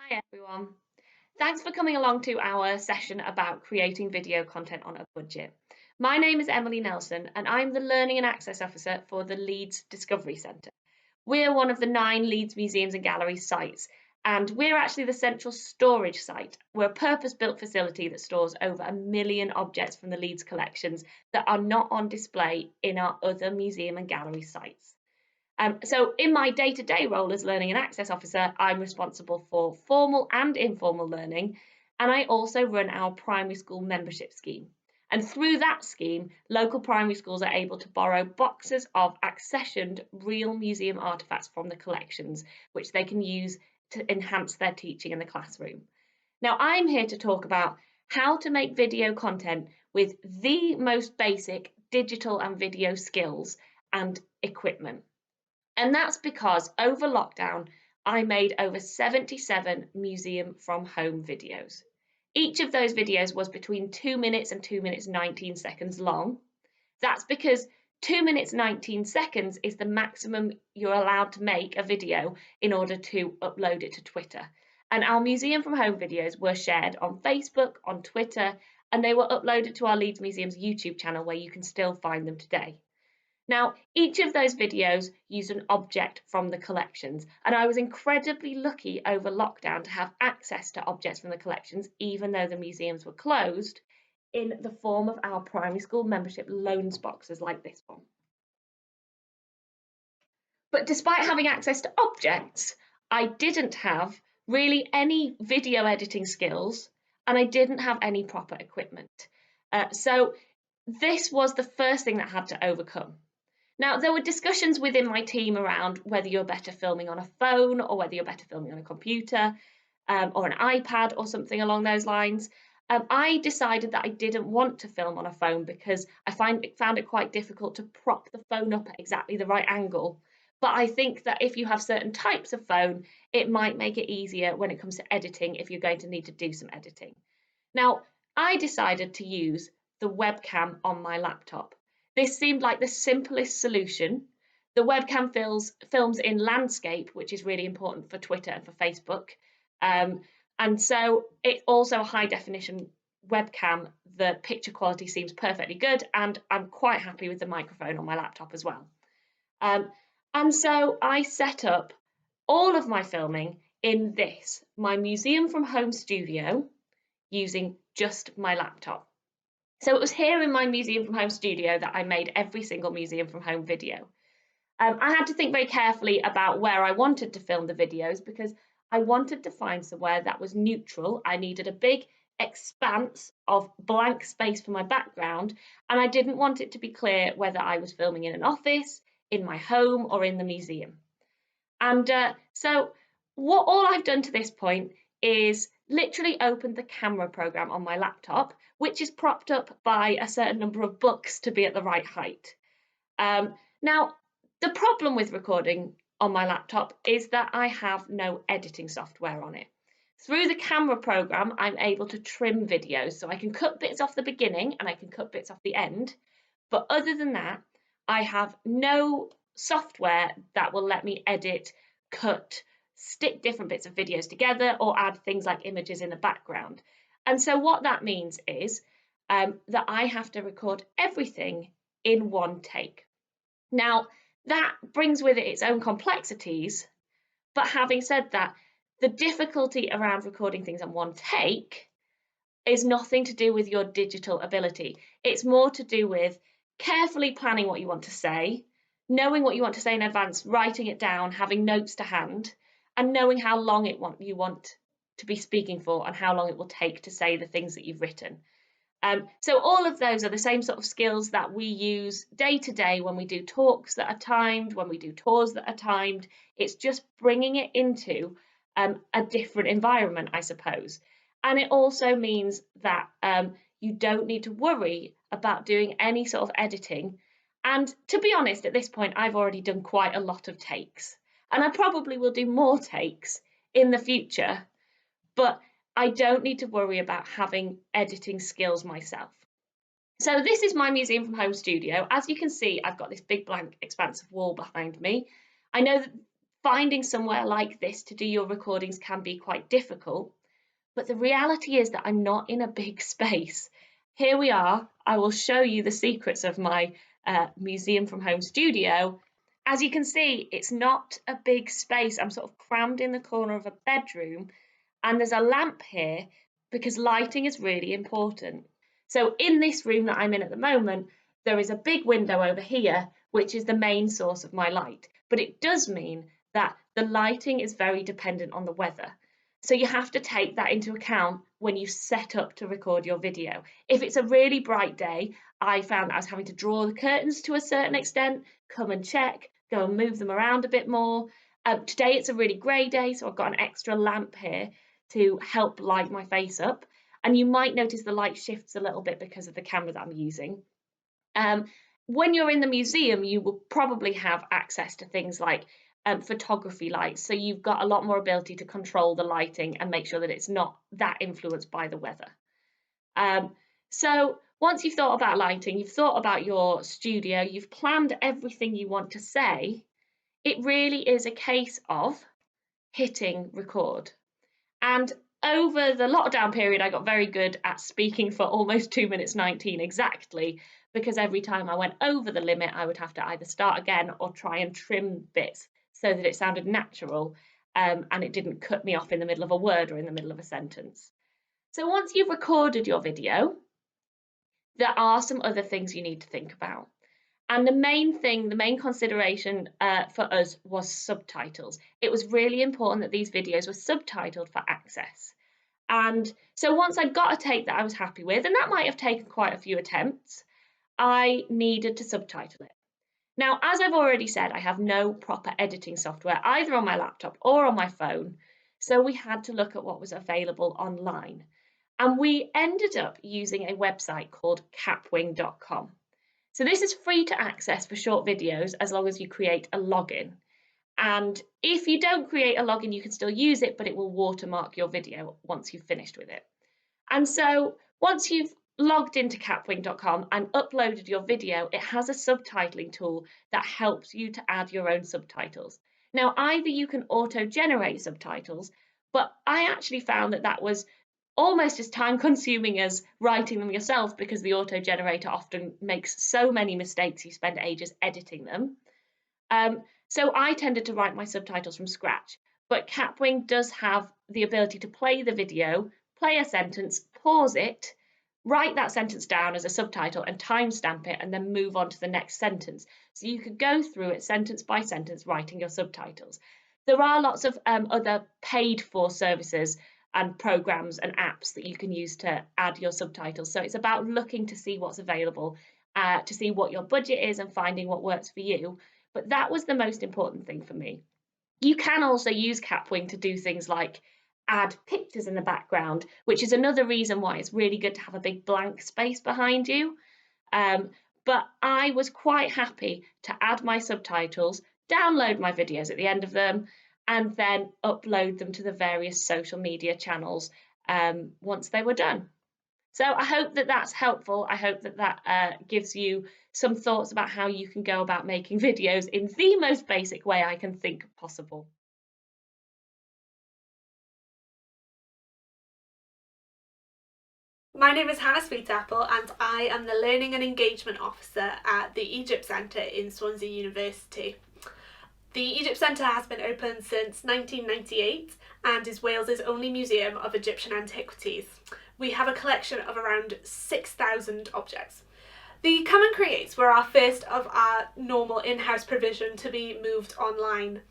Hi everyone. Thanks for coming along to our session about creating video content on a budget. My name is Emily Nelson and I'm the Learning and Access Officer for the Leeds Discovery Centre. We're one of the 9 Leeds Museums and Galleries sites, and we're actually the central storage site. We're a purpose-built facility that stores over 1 million objects from the Leeds collections that are not on display in our other museum and gallery sites. So in my day-to-day role as Learning and Access Officer, I'm responsible for formal and informal learning, and I also run our primary school membership scheme. And through that scheme, local primary schools are able to borrow boxes of accessioned real museum artefacts from the collections, which they can use to enhance their teaching in the classroom. Now, I'm here to talk about how to make video content with the most basic digital and video skills and equipment. And that's because over lockdown, I made over 77 museum from home videos. Each of those videos was between 2 minutes and 2 minutes 19 seconds long. That's because 2 minutes 19 seconds is the maximum you're allowed to make a video in order to upload it to Twitter. And our museum from home videos were shared on Facebook, on Twitter, and they were uploaded to our Leeds Museum's YouTube channel where you can still find them today. Now, each of those videos used an object from the collections, and I was incredibly lucky over lockdown to have access to objects from the collections, even though the museums were closed, in the form of our primary school membership loans boxes like this one. But despite having access to objects, I didn't have really any video editing skills, and I didn't have any proper equipment. So this was the first thing that I had to overcome. Now, there were discussions within my team around whether you're better filming on a phone or whether you're better filming on a computer or an iPad or something along those lines. I decided that I didn't want to film on a phone because I found it quite difficult to prop the phone up at exactly the right angle. But I think that if you have certain types of phone, it might make it easier when it comes to editing if you're going to need to do some editing. Now, I decided to use the webcam on my laptop. This seemed like the simplest solution. The webcam films in landscape, which is really important for Twitter and for Facebook. And so it's also a high definition webcam. The picture quality seems perfectly good, and I'm quite happy with the microphone on my laptop as well. And so I set up all of my filming in my museum from home studio, using just my laptop. So it was here in my museum from home studio that I made every single museum from home video. I had to think very carefully about where I wanted to film the videos because I wanted to find somewhere that was neutral. I needed a big expanse of blank space for my background, and I didn't want it to be clear whether I was filming in an office, in my home, or in the museum. And so all I've done to this point is literally opened the camera program on my laptop, which is propped up by a certain number of books to be at the right height. Now, the problem with recording on my laptop is that I have no editing software on it. Through the camera program, I'm able to trim videos, so I can cut bits off the beginning and I can cut bits off the end. But other than that, I have no software that will let me edit, cut, stick different bits of videos together, or add things like images in the background. And so what that means is that I have to record everything in one take. Now, that brings with it its own complexities, but having said that, the difficulty around recording things in one take is nothing to do with your digital ability. It's more to do with carefully planning what you want to say, knowing what you want to say in advance, writing it down, having notes to hand, and knowing how long you want to be speaking for and how long it will take to say the things that you've written. So all of those are the same sort of skills that we use day to day when we do talks that are timed, when we do tours that are timed. It's just bringing it into a different environment, I suppose. And it also means that you don't need to worry about doing any sort of editing. And to be honest, at this point, I've already done quite a lot of takes. And I probably will do more takes in the future, but I don't need to worry about having editing skills myself. So this is my museum from home studio. As you can see, I've got this big blank expanse of wall behind me. I know that finding somewhere like this to do your recordings can be quite difficult. But the reality is that I'm not in a big space. Here we are. I will show you the secrets of my museum from home studio. As you can see, it's not a big space. I'm sort of crammed in the corner of a bedroom, and there's a lamp here because lighting is really important. So in this room that I'm in at the moment, there is a big window over here, which is the main source of my light. But it does mean that the lighting is very dependent on the weather. So you have to take that into account when you set up to record your video. If it's a really bright day, I found that I was having to draw the curtains to a certain extent, come and check, go and move them around a bit more. Today it's a really grey day, so I've got an extra lamp here to help light my face up. And you might notice the light shifts a little bit because of the camera that I'm using. When you're in the museum, you will probably have access to things like photography lights, so you've got a lot more ability to control the lighting and make sure that it's not that influenced by the weather. So once you've thought about lighting, you've thought about your studio, you've planned everything you want to say, it really is a case of hitting record. And over the lockdown period, I got very good at speaking for almost 2 minutes 19 exactly, because every time I went over the limit, I would have to either start again or try and trim bits so that it sounded natural and it didn't cut me off in the middle of a word or in the middle of a sentence. So once you've recorded your video, there are some other things you need to think about. And the main consideration for us was subtitles. It was really important that these videos were subtitled for access. And so once I got a take that I was happy with, and that might have taken quite a few attempts, I needed to subtitle it. Now, as I've already said, I have no proper editing software, either on my laptop or on my phone. So we had to look at what was available online. And we ended up using a website called capwing.com. So this is free to access for short videos as long as you create a login. And if you don't create a login, you can still use it, but it will watermark your video once you've finished with it. And so once you've logged into capwing.com and uploaded your video, it has a subtitling tool that helps you to add your own subtitles. Now, either you can auto-generate subtitles, but I actually found that that was almost as time consuming as writing them yourself, because the auto generator often makes so many mistakes you spend ages editing them. So I tended to write my subtitles from scratch, but Capwing does have the ability to play the video, play a sentence, pause it, write that sentence down as a subtitle and timestamp it, and then move on to the next sentence. So you could go through it sentence by sentence writing your subtitles. There are lots of other paid for services and programs and apps that you can use to add your subtitles. So it's about looking to see what's available, to see what your budget is and finding what works for you. But that was the most important thing for me. You can also use Capwing to do things like add pictures in the background, which is another reason why it's really good to have a big blank space behind you. But I was quite happy to add my subtitles, download my videos at the end of them, and then upload them to the various social media channels once they were done. So I hope that that's helpful. I hope that that gives you some thoughts about how you can go about making videos in the most basic way I can think possible. My name is Hannah Sweetapple and I am the Learning and Engagement Officer at the Egypt Centre in Swansea University. The Egypt Centre has been open since 1998 and is Wales's only museum of Egyptian antiquities. We have a collection of around 6,000 objects. The Come and Creates were our first of our normal in-house provision to be moved online.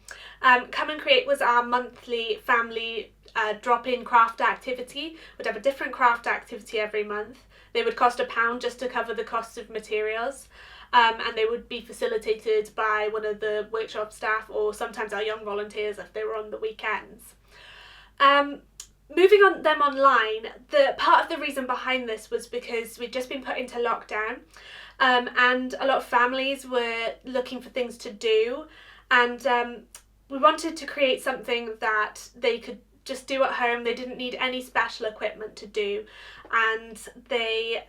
Come and Create was our monthly family drop-in craft activity. We'd have a different craft activity every month. They would cost £1 just to cover the cost of materials. And they would be facilitated by one of the workshop staff or sometimes our young volunteers if they were on the weekends. Moving on them online, the part of the reason behind this was because we'd just been put into lockdown and a lot of families were looking for things to do, and we wanted to create something that they could just do at home. They didn't need any special equipment to do, and they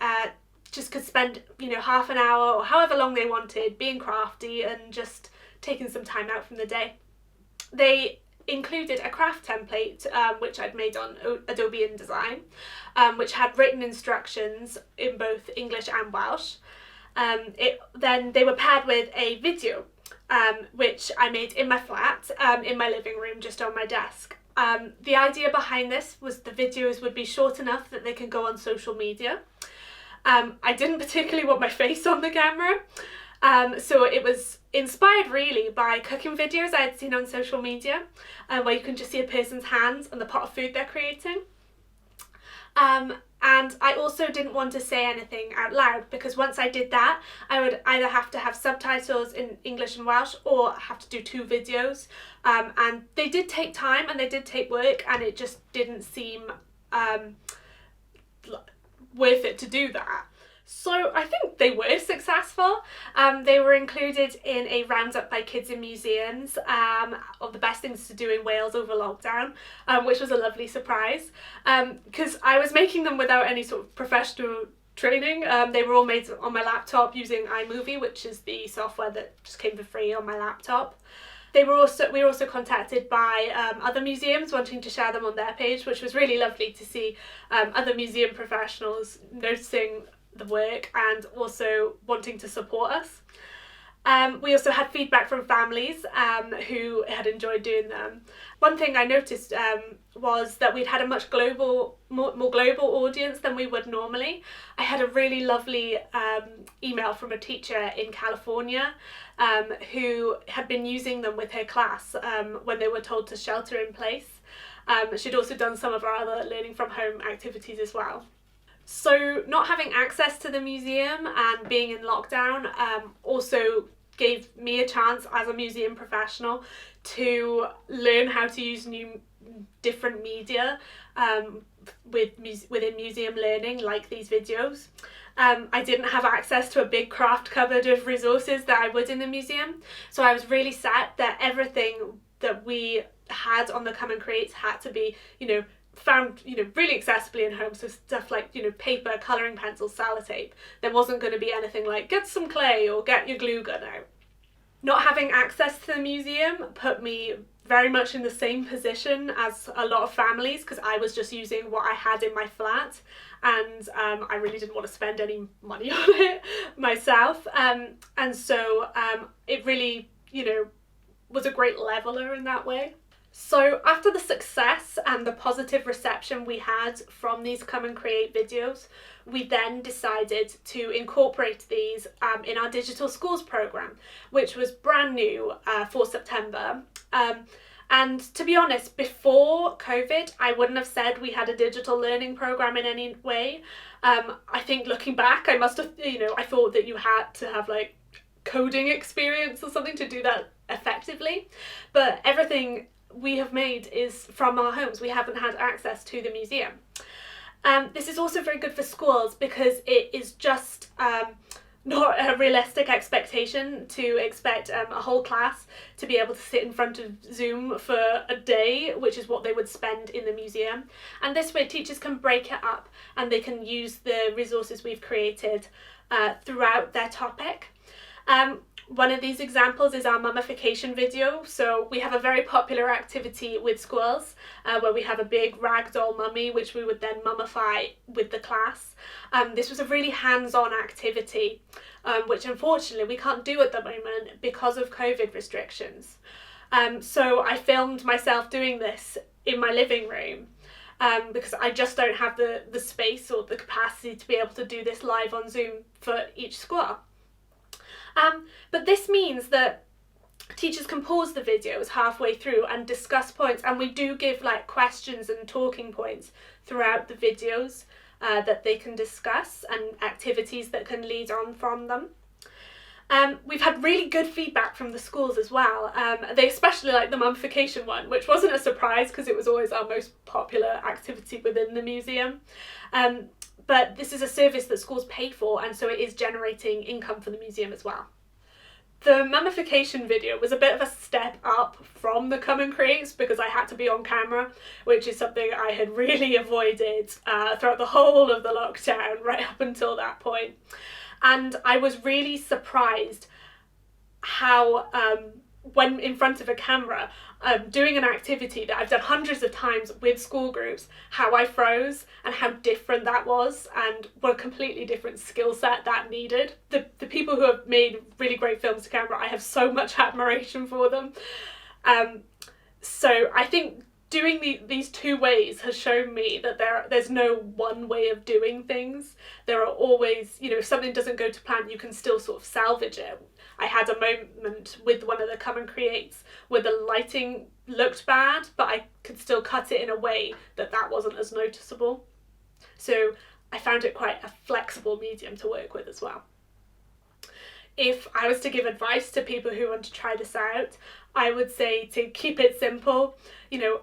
just could spend, half an hour or however long they wanted being crafty and just taking some time out from the day. they included a craft template which I'd made on Adobe InDesign, which had written instructions in both English and Welsh. Then they were paired with a video which I made in my flat, in my living room, just on my desk. The idea behind this was the videos would be short enough that they can go on social media. I didn't particularly want my face on the camera, so it was inspired really by cooking videos I had seen on social media, where you can just see a person's hands and the pot of food they're creating. And I also didn't want to say anything out loud, because once I did that, I would either have to have subtitles in English and Welsh or have to do 2 videos. And they did take time and they did take work, and it just didn't seem worth it to do that. So I think they were successful. They were included in a roundup by Kids in Museums of the best things to do in Wales over lockdown, which was a lovely surprise, because I was making them without any sort of professional training. They were all made on my laptop using Imovie, which is the software that just came for free on my laptop. We were also contacted by other museums wanting to share them on their page, which was really lovely to see other museum professionals noticing the work and also wanting to support us. We also had feedback from families who had enjoyed doing them. One thing I noticed was that we'd had a much more global audience than we would normally. I had a really lovely email from a teacher in California who had been using them with her class when they were told to shelter in place. She'd also done some of our other learning from home activities as well. So not having access to the museum and being in lockdown also gave me a chance as a museum professional to learn how to use different media within museum learning, like these videos. I didn't have access to a big craft cupboard of resources that I would in the museum, so I was really sad that everything that we had on the Come and Create had to be, found, really accessibly in home. So stuff like, paper, colouring pencils, sellotape. There wasn't going to be anything like get some clay or get your glue gun out. Not having access to the museum put me very much in the same position as a lot of families, because I was just using what I had in my flat, and I really didn't want to spend any money on it myself. And so it really, was a great leveler in that way. So after the success and the positive reception we had from these Come and Create videos, we then decided to incorporate these in our digital schools programme, which was brand new for September. And to be honest, before COVID, I wouldn't have said we had a digital learning programme in any way. I think looking back, I must have, I thought that you had to have like coding experience or something to do that effectively. But everything we have made is from our homes. We haven't had access to the museum. This is also very good for schools because it is just not a realistic expectation to expect a whole class to be able to sit in front of Zoom for a day, which is what they would spend in the museum. And this way teachers can break it up and they can use the resources we've created throughout their topic. One of these examples is our mummification video. So we have a very popular activity with schools where we have a big ragdoll mummy which we would then mummify with the class. This was a really hands-on activity which unfortunately we can't do at the moment because of COVID restrictions. So I filmed myself doing this in my living room because I just don't have the space or the capacity to be able to do this live on Zoom for each school. But this means that teachers can pause the videos halfway through and discuss points, and we do give like questions and talking points throughout the videos that they can discuss and activities that can lead on from them. We've had really good feedback from the schools as well. They especially like the mummification one, which wasn't a surprise because it was always our most popular activity within the museum. But this is a service that schools pay for, and so it is generating income for the museum as well. The mummification video was a bit of a step up from the Come and Creates because I had to be on camera, which is something I had really avoided throughout the whole of the lockdown right up until that point. And I was really surprised how when in front of a camera doing an activity that I've done hundreds of times with school groups, how I froze and how different that was, and what a completely different skill set that needed. The people who have made really great films to camera, I have so much admiration for them. So I think doing these two ways has shown me that there's no one way of doing things. There are always, if something doesn't go to plan, you can still sort of salvage it. I had a moment with one of the Come and Creates where the lighting looked bad, but I could still cut it in a way that wasn't as noticeable. So I found it quite a flexible medium to work with as well. If I was to give advice to people who want to try this out, I would say to keep it simple.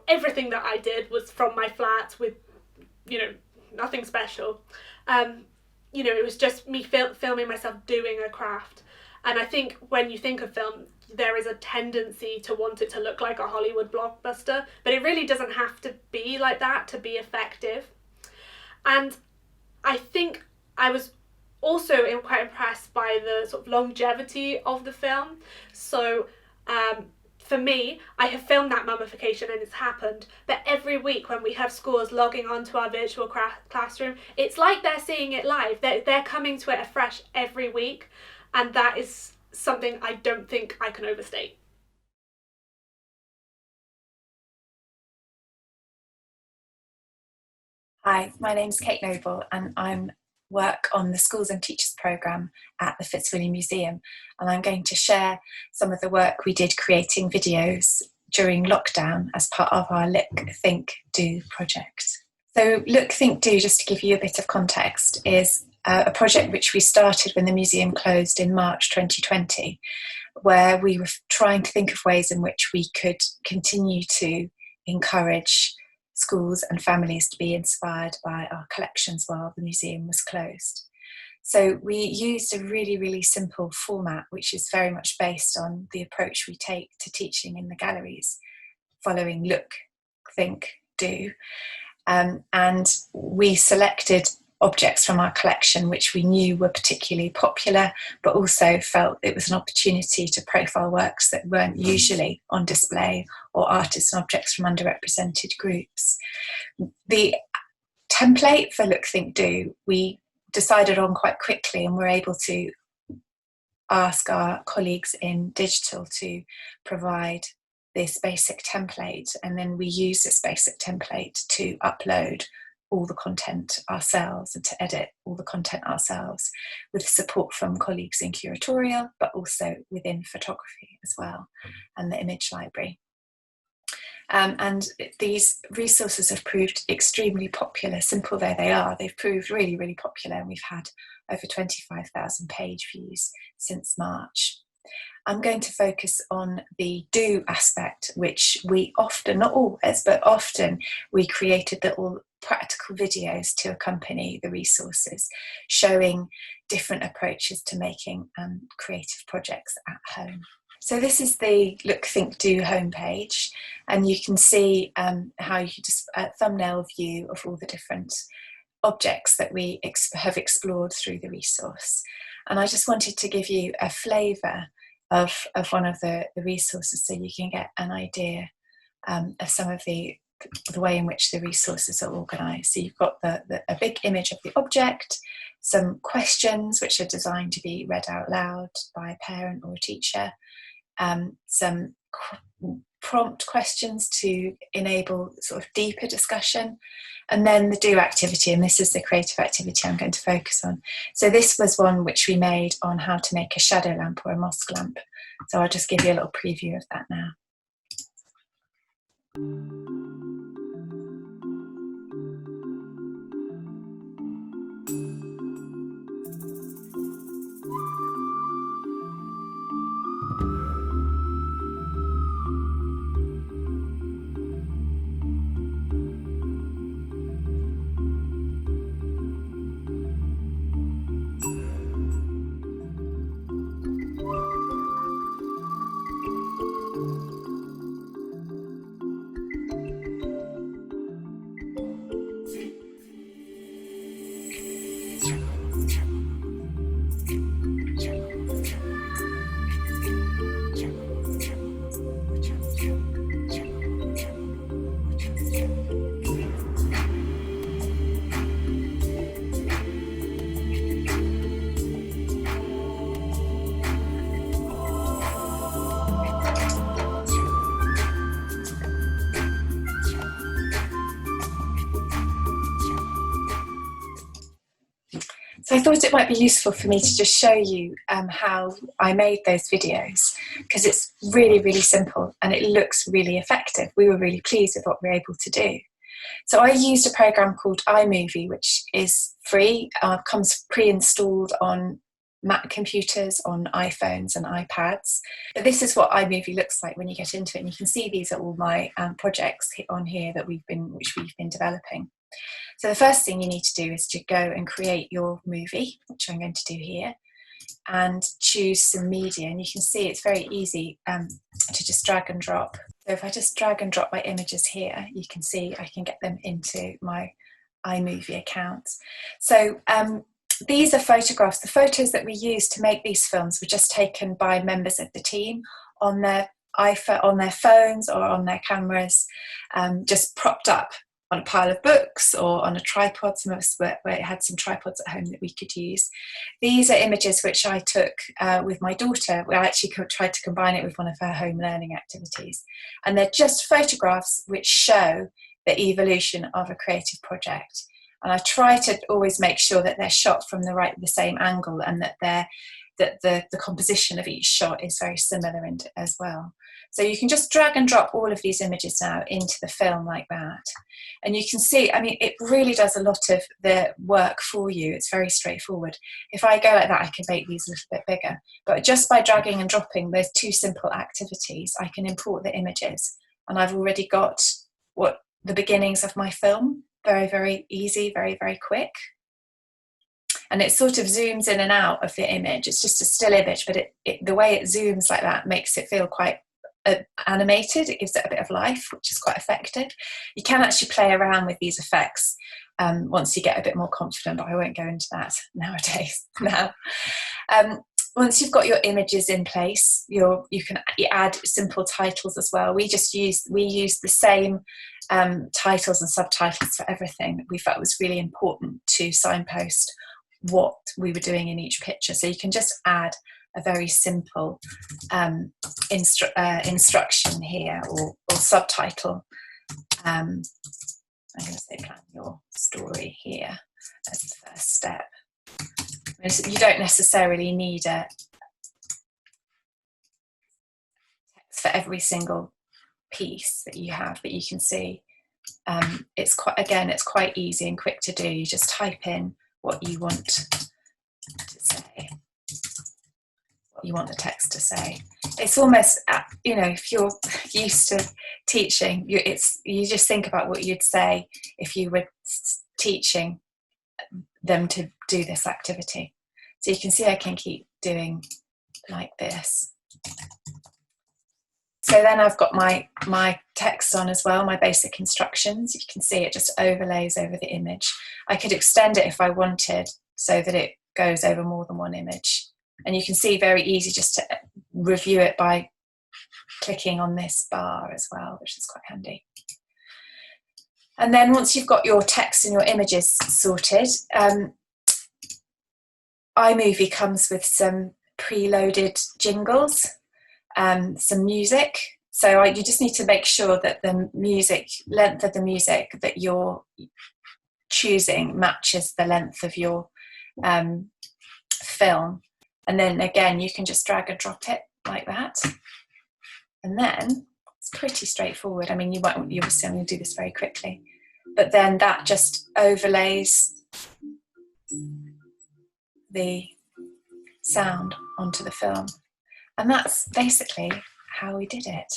Everything that I did was from my flat with, nothing special. It was just me filming myself doing a craft. And I think when you think of film, there is a tendency to want it to look like a Hollywood blockbuster, but it really doesn't have to be like that to be effective. And I think I was also quite impressed by the sort of longevity of the film. So for me, I have filmed that mummification and it's happened, but every week when we have schools logging onto our virtual classroom, it's like they're seeing it live. They're coming to it afresh every week, and that is something I don't think I can overstate. Hi, my name's Kate Noble and I'm work on the Schools and Teachers programme at the Fitzwilliam Museum, and I'm going to share some of the work we did creating videos during lockdown as part of our Look, Think, Do project. So Look, Think, Do, just to give you a bit of context, is a project which we started when the museum closed in March 2020, where we were trying to think of ways in which we could continue to encourage schools and families to be inspired by our collections while the museum was closed. So we used a really, really simple format, which is very much based on the approach we take to teaching in the galleries, following Look, Think, Do. And we selected objects from our collection which we knew were particularly popular, but also felt it was an opportunity to profile works that weren't usually on display, or artists and objects from underrepresented groups. The template for Look, Think, Do we decided on quite quickly, and were able to ask our colleagues in digital to provide this basic template, and then we use this basic template to upload all the content ourselves and to edit all the content ourselves, with support from colleagues in curatorial, but also within photography as well, and the image library. And these resources have proved extremely popular. Simple though they are, they've proved really, really popular, and we've had over 25,000 page views since March. I'm going to focus on the do aspect, which we often, not always, but often we created little practical videos to accompany the resources, showing different approaches to making creative projects at home. So this is the Look, Think, Do homepage, and you can see how you just a thumbnail view of all the different objects that we have explored through the resource. And I just wanted to give you a flavour of one of the resources, so you can get an idea of some of the way in which the resources are organised. So you've got a big image of the object, some questions which are designed to be read out loud by a parent or a teacher, some prompt questions to enable sort of deeper discussion, and then the do activity, and this is the creative activity I'm going to focus on. So this was one which we made on how to make a shadow lamp or a mosque lamp. So I'll just give you a little preview of that now. So I thought it might be useful for me to just show you how I made those videos, because it's really, really simple and it looks really effective. We were really pleased with what we were able to do. So I used a program called Imovie, which is free, comes pre-installed on Mac computers, on iPhones and iPads. But this is what iMovie looks like when you get into it, and you can see these are all my projects on here which we've been developing. So the first thing you need to do is to go and create your movie, which I'm going to do here, and choose some media. And you can see it's very easy to just drag and drop. So if I just drag and drop my images here, you can see I can get them into my iMovie account. So these are photographs. The photos that we used to make these films were just taken by members of the team on their iPhone, on their phones or on their cameras, just propped up on a pile of books or on a tripod. Some of us where it had some tripods at home that we could use. These are images which I took with my daughter. We actually tried to combine it with one of her home learning activities. And they're just photographs which show the evolution of a creative project. And I try to always make sure that they're shot from the same angle, and that the composition of each shot is very similar as well. So you can just drag and drop all of these images now into the film like that. And you can see, I mean, it really does a lot of the work for you. It's very straightforward. If I go like that, I can make these a little bit bigger. But just by dragging and dropping those two simple activities, I can import the images. And I've already got the beginnings of my film. Very, very easy, very, very quick. And it sort of zooms in and out of the image. It's just a still image, but the way it zooms like that makes it feel quite animated. It gives it a bit of life, which is quite effective. You can actually play around with these effects once you get a bit more confident, but I won't go into that nowadays. Once you've got your images in place, you can add simple titles as well. We use the same titles and subtitles for everything. We felt it was really important to signpost what we were doing in each picture. So you can just add a very simple instruction here or subtitle. I'm going to say plan your story here as the first step. You don't necessarily need a text for every single piece that you have, but you can see it's quite easy and quick to do. You just type in what you want to say, what you want the text to say. It's almost, if you're used to teaching, you just think about what you'd say if you were teaching them to do this activity. So you can see I can keep doing like this. So then I've got my text on as well, my basic instructions. You can see it just overlays over the image. I could extend it if I wanted so that it goes over more than one image. And you can see very easy just to review it by clicking on this bar as well, which is quite handy. And then once you've got your text and your images sorted, iMovie comes with some preloaded jingles, some music. So you just need to make sure that the length of the music that you're choosing matches the length of your film. And then again, you can just drag and drop it like that. And then it's pretty straightforward. I mean, you obviously I'm going to do this very quickly, but then that just overlays the sound onto the film. And that's basically how we did it.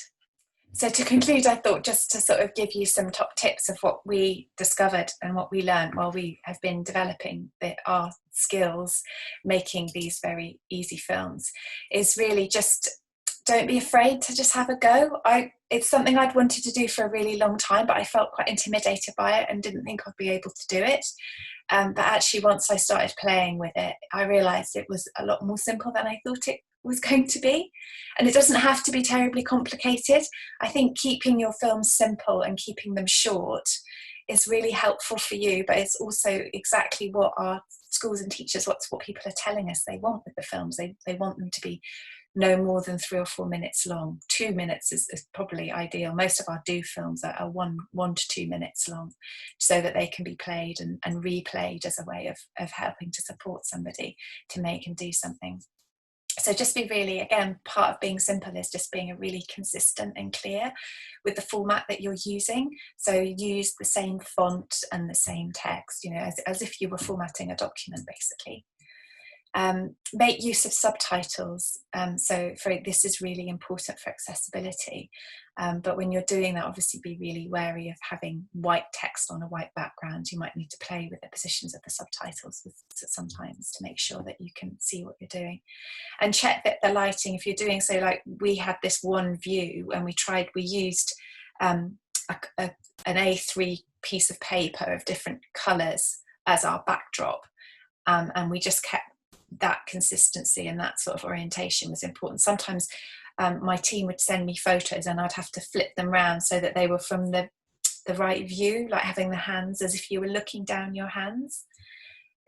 So to conclude, I thought just to sort of give you some top tips of what we discovered and what we learned while we have been developing our skills making these very easy films is really just don't be afraid to just have a go. It's something I'd wanted to do for a really long time, but I felt quite intimidated by it and didn't think I'd be able to do it. But actually, once I started playing with it, I realised it was a lot more simple than I thought it was going to be. And it doesn't have to be terribly complicated. I think keeping your films simple and keeping them short is really helpful for you, but it's also exactly what our schools and teachers, what people are telling us they want with the films. They want them to be no more than 3 or 4 minutes long. 2 minutes is probably ideal. Most of our do films are 1 to 2 minutes long, so that they can be played and replayed as a way of helping to support somebody to make and do something. So just be really, again, part of being simple is just being really consistent and clear with the format that you're using. So use the same font and the same text, you know, as if you were formatting a document, basically. Make use of subtitles. So this is really important for accessibility. But when you're doing that, obviously be really wary of having white text on a white background. You might need to play with the positions of the subtitles sometimes to make sure that you can see what you're doing. And check that the lighting, if you're doing, so like we had this one view and we used an A3 piece of paper of different colours as our backdrop. And we just kept that consistency, and that sort of orientation was important. Sometimes my team would send me photos and I'd have to flip them around so that they were from the right view, like having the hands as if you were looking down your hands.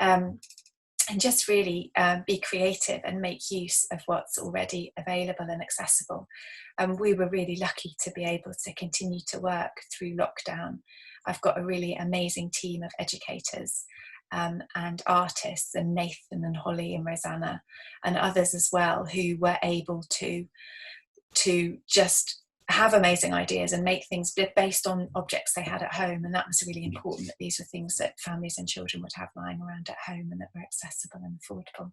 And just really be creative and make use of what's already available and accessible. We were really lucky to be able to continue to work through lockdown. I've got a really amazing team of educators and artists, and Nathan and Holly and Rosanna and others as well, who were able to just have amazing ideas and make things based on objects they had at home. And that was really important, that these were things that families and children would have lying around at home and that were accessible and affordable.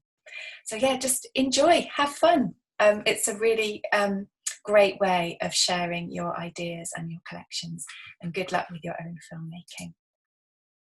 So yeah, just enjoy, have fun. It's a really great way of sharing your ideas and your collections, and good luck with your own filmmaking.